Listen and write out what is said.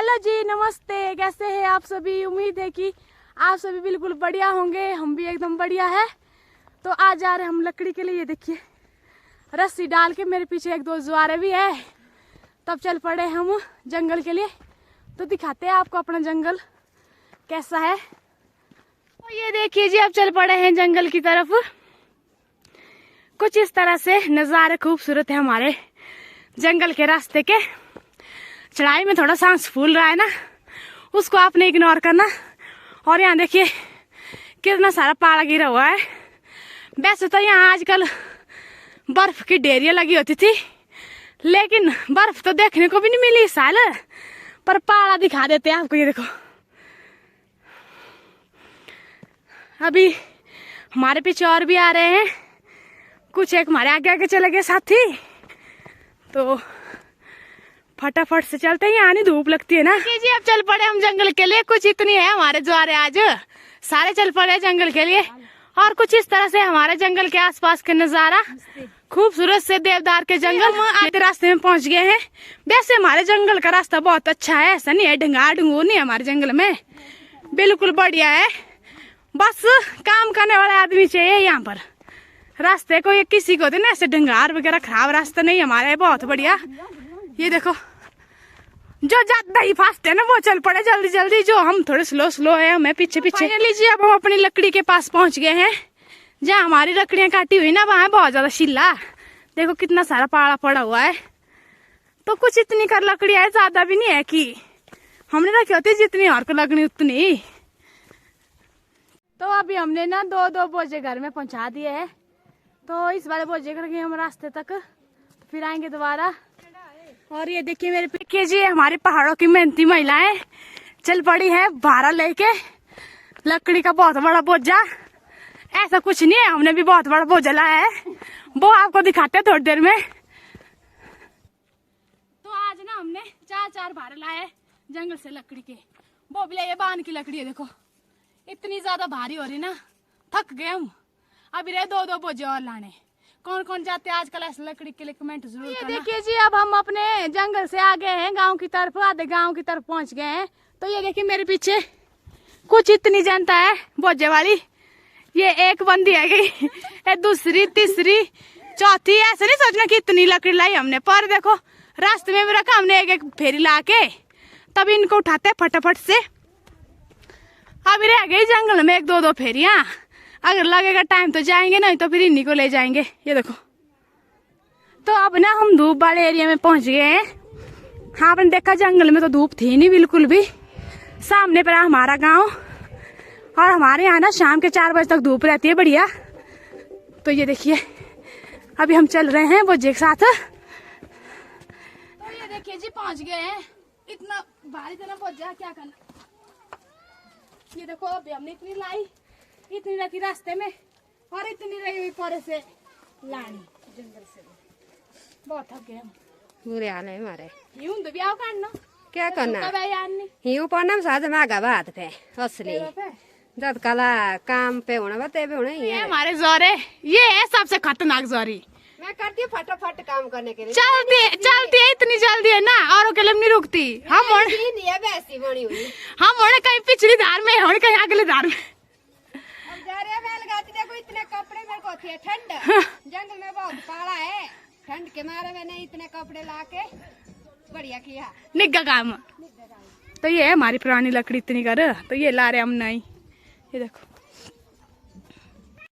Hello जी, नमस्ते। कैसे हैं आप सभी? उम्मीद है कि आप सभी बिल्कुल बढ़िया होंगे। हम भी एकदम बढ़िया है। तो आज जा रहे हैं हम लकड़ी के लिए। ये देखिए रस्सी डाल के, मेरे पीछे एक दो ज्वारे भी है। तब चल पड़े हम जंगल के लिए। तो दिखाते हैं आपको अपना जंगल कैसा है। तो ये देखिए जी, अब चल पड़े हैं जंगल की तरफ। कुछ इस तरह से नज़ारे खूबसूरत है हमारे जंगल के रास्ते के। चढ़ाई में थोड़ा सांस फूल रहा है ना, उसको आपने इग्नोर करना। और यहाँ देखिए कितना सारा पाड़ा गिरा हुआ है। वैसे तो यहाँ आजकल बर्फ की ढेरियां लगी होती थी, लेकिन बर्फ तो देखने को भी नहीं मिली इस साल। पर पहाड़ा दिखा देते हैं आपको। ये देखो, अभी हमारे पीछे और भी आ रहे हैं कुछ। एक हमारे आगे आगे चले गए साथी। तो फटाफट से चलते हैं, यहाँ नहीं धूप लगती है ना। जी अब चल पड़े हम जंगल के लिए। कुछ इतनी है हमारे ज्वारे, आज सारे चल पड़े जंगल के लिए। और कुछ इस तरह से हमारे जंगल के आसपास का नजारा खूबसूरत से देवदार के जंगल। आधे रास्ते में पहुंच गए हैं। वैसे हमारे जंगल का रास्ता बहुत अच्छा है, ऐसा नहीं है ढंगा ढंगूर नहीं है हमारे जंगल में, बिल्कुल बढ़िया है। बस काम करने वाले आदमी चाहिए यहाँ पर। रास्ते को ये किसी को ना ऐसे ढंगार वगैरह खराब रास्ता नहीं हमारे, बहुत बढ़िया। ये देखो, जो ज्यादा ही फास्ट है ना वो चल पड़े जल्दी जल्दी, जो हम थोड़े स्लो स्लो है हमें पीछे पीछे। लीजिए अब हम अपनी लकड़ी के पास पहुंच गए हैं। जहाँ हमारी लकड़ियां काटी हुई ना, वहाँ बहुत ज्यादा शिल्ला। देखो कितना सारा पाड़ा पड़ा हुआ है। तो कुछ इतनी कर लकड़ियां है, ज्यादा भी नहीं है कि हमने रखी होती जितनी और को लगनी उतनी। तो अभी हमने ना दो बोझे घर में पहुंचा दिए है। तो इस वाले बोझे करके हम रास्ते तक फिर आएंगे दोबारा। और ये देखिए मेरे पीछे जी हमारी पहाड़ों की मेहनती महिलाएं चल पड़ी है भारा लेके लकड़ी का बहुत बड़ा बोझा। ऐसा कुछ नहीं है, हमने भी बहुत बड़ा बोझा लाया है, वो आपको दिखाते हैं थोड़ी देर में। तो आज ना हमने चार भारे लाए जंगल से लकड़ी के। वो भी लाए बान की लकड़ी है। देखो इतनी ज्यादा भारी हो रही ना, थक गए हम। अभी रहे दो बोझे और लाने। कौन कौन जाते हैं आजकल ऐसे लकड़ी के लिए कमेंट जरूर करना। ये देखिए जी, अब हम अपने जंगल से आ गए हैं गांव की तरफ, आधे गांव की तरफ पहुंच गए हैं। तो ये देखिए मेरे पीछे कुछ इतनी जनता है बोझे वाली। ये एक बंदी है गई, दूसरी तीसरी चौथी। ऐसे नहीं सोचना कि इतनी लकड़ी लाई हमने, पर देखो रास्ते में भी रखा हमने एक एक फेरी ला के, तब इनको उठाते फटाफट से। अभी रह गई जंगल में एक दो फेरियां। अगर लगेगा टाइम तो जाएंगे, नहीं तो फिर इन्हीं को ले जाएंगे। ये देखो, तो अब ना हम धूप वाले एरिया में पहुंच गए हैं। हाँ, आपने देखा जंगल में तो धूप थी नहीं बिल्कुल भी। सामने पर हमारा गांव, और हमारे यहाँ ना शाम के 4 बजे तक धूप रहती है बढ़िया। तो ये देखिए अभी हम चल रहे हैं बोझे के साथ। तो ये देखिए जी पहुंच गए हैं। इतना भारी तरह बोझा क्या करना। ये देखो अभी हमने इतनी लाई, इतनी रखी रास्ते में, और इतनी रही हुई परे से लानी जंगल से। बहुत थक गए हम, बुरे हाल है हमारे। यूं तो ब्याह करना क्या करना, यूं पढ़ना में साथ मागा बात पे असली जब कला काम पे होना बते पे होना ही है। हमारे जोरे ये है सबसे खतरनाक जोरी। मैं करती हूँ फटाफट काम करने के लिए। चलती है इतनी जल्दी है ना, औरों के लिए नहीं रुकती। हम वैसी बनी हुई, हम होने कहीं पिछली धार में, होने कहीं अगले धार में। देखो इतने कपड़े मेरे को थे, ठंड जंगल में बहुत पाला है, ठंड के मारे मैंने इतने कपड़े लाके बढ़िया किया निग्गा काम। तो ये है हमारी पुरानी लकड़ी इतनी कर, तो ये ला रहे हम नहीं। ये देखो